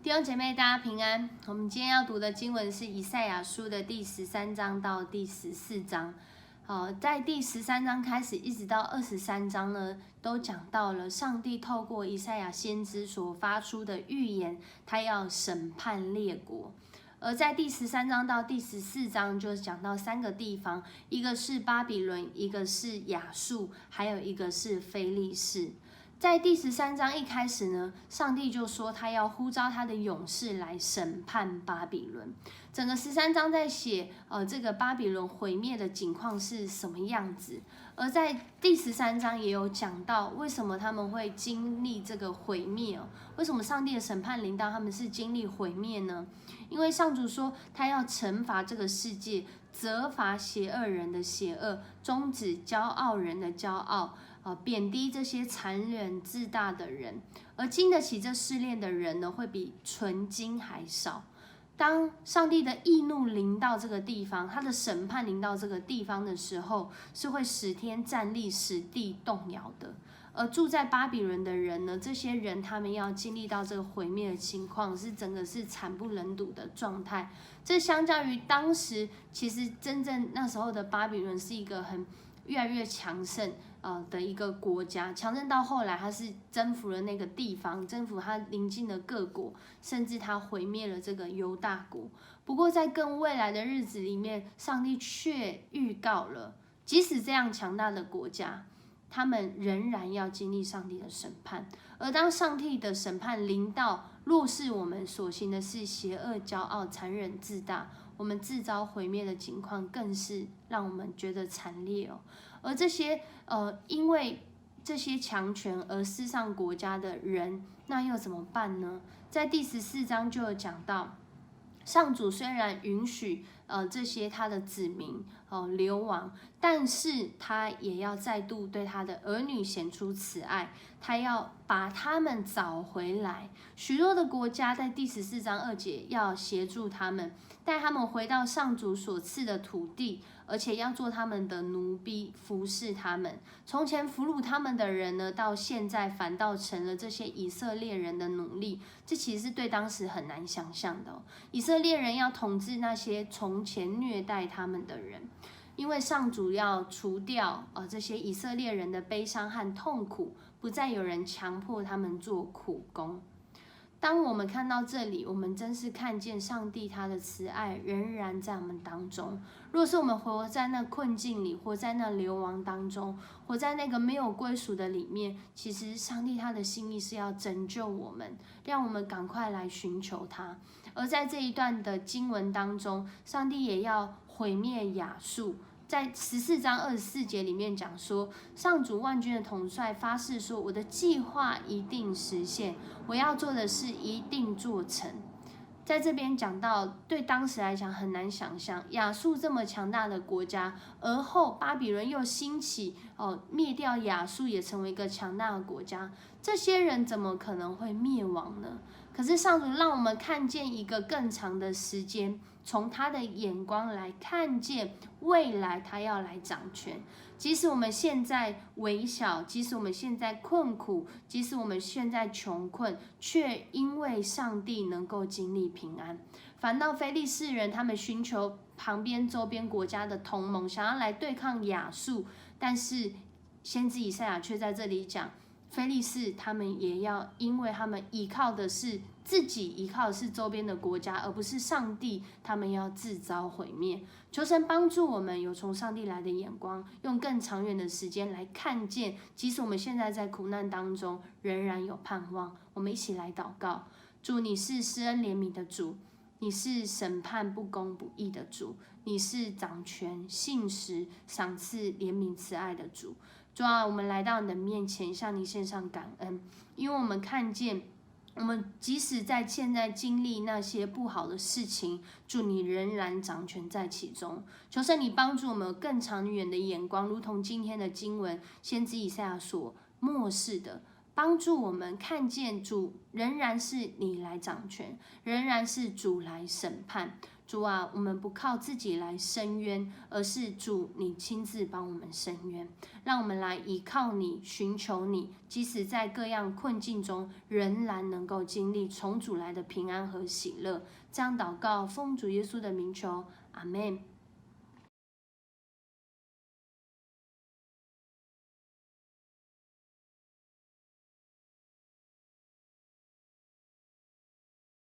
弟兄姐妹，大家平安。我们今天要读的经文是以赛亚书的第13章到第14章。在第13章开始一直到23章呢，都讲到了上帝透过以赛亚先知所发出的预言，他要审判列国。而在第13章到第14章，就讲到3个地方，一个是巴比伦，一个是亚述，还有一个是非利士。在第13章一开始呢，上帝就说他要呼召他的勇士来审判巴比伦。整个13章在写这个巴比伦毁灭的景况是什么样子，而在第13章也有讲到为什么他们会经历这个毁灭为什么上帝的审判临到他们是经历毁灭呢？因为上主说他要惩罚这个世界，责罚邪恶人的邪恶，终止骄傲人的骄傲，贬低这些残忍自大的人，而经得起这试炼的人呢，会比纯金还少。当上帝的义怒临到这个地方，他的审判临到这个地方的时候，是会使天站立，使地动摇的。而住在巴比伦的人呢，这些人他们要经历到这个毁灭的情况，是整个是惨不忍睹的状态。这相较于当时，其实真正那时候的巴比伦是一个越来越强盛的一个国家，强盛到后来他是征服了那个地方，征服他邻近的各国，甚至他毁灭了这个犹大国。不过在更未来的日子里面，上帝却预告了，即使这样强大的国家，他们仍然要经历上帝的审判。而当上帝的审判临到，若是我们所行的是邪恶、骄傲、残忍、自大，我们自遭毁灭的情况更是让我们觉得惨烈而这些因为这些强权而失丧国家的人，那又怎么办呢？在第14章就有讲到，上主虽然允许这些他的子民流亡，但是他也要再度对他的儿女显出慈爱，他要把他们找回来。许多的国家在第14章2节要协助他们，带他们回到上主所赐的土地，而且要做他们的奴婢，服侍他们。从前俘虏他们的人呢，到现在反倒成了这些以色列人的奴隶。这其实是对当时很难想象的以色列人要统治那些从前虐待他们的人，因为上主要除掉这些以色列人的悲伤和痛苦，不再有人强迫他们做苦工。当我们看到这里，我们真是看见上帝他的慈爱仍然在我们当中。若是我们活在那困境里，活在那流亡当中，活在那个没有归属的里面，其实上帝他的心意是要拯救我们，让我们赶快来寻求他。而在这一段的经文当中，上帝也要毁灭亚述。在14章24节里面讲说，上主万军的统帅发誓说，我的计划一定实现，我要做的事一定做成。在这边讲到，对当时来讲很难想象，亚述这么强大的国家，而后巴比伦又兴起灭掉亚述，也成为一个强大的国家，这些人怎么可能会灭亡呢？可是上主让我们看见一个更长的时间，从他的眼光来看见未来他要来掌权。即使我们现在微小，即使我们现在困苦，即使我们现在穷困，却因为上帝能够经历平安。反倒非利士人他们寻求旁边周边国家的同盟，想要来对抗亚述，但是先知以赛亚却在这里讲，非利士他们也要，因为他们依靠的是自己，依靠的是周边的国家，而不是上帝，他们要自遭毁灭。求神帮助我们有从上帝来的眼光，用更长远的时间来看见，即使我们现在在苦难当中，仍然有盼望。我们一起来祷告。主，你是施恩怜悯的主，你是审判不公不义的主，你是掌权信实赏赐怜悯慈爱的主。主啊，我们来到你的面前，向你献上感恩，因为我们看见，我们即使在现在经历那些不好的事情，主你仍然掌权在其中。求神你帮助我们有更长远的眼光，如同今天的经文先知以赛亚所漠视的，帮助我们看见主仍然是你来掌权，仍然是主来审判。主啊，我们不靠自己来伸冤，而是主你亲自帮我们伸冤，让我们来依靠你，寻求你，即使在各样困境中，仍然能够经历从主来的平安和喜乐。这样祷告，奉主耶稣的名求，阿们。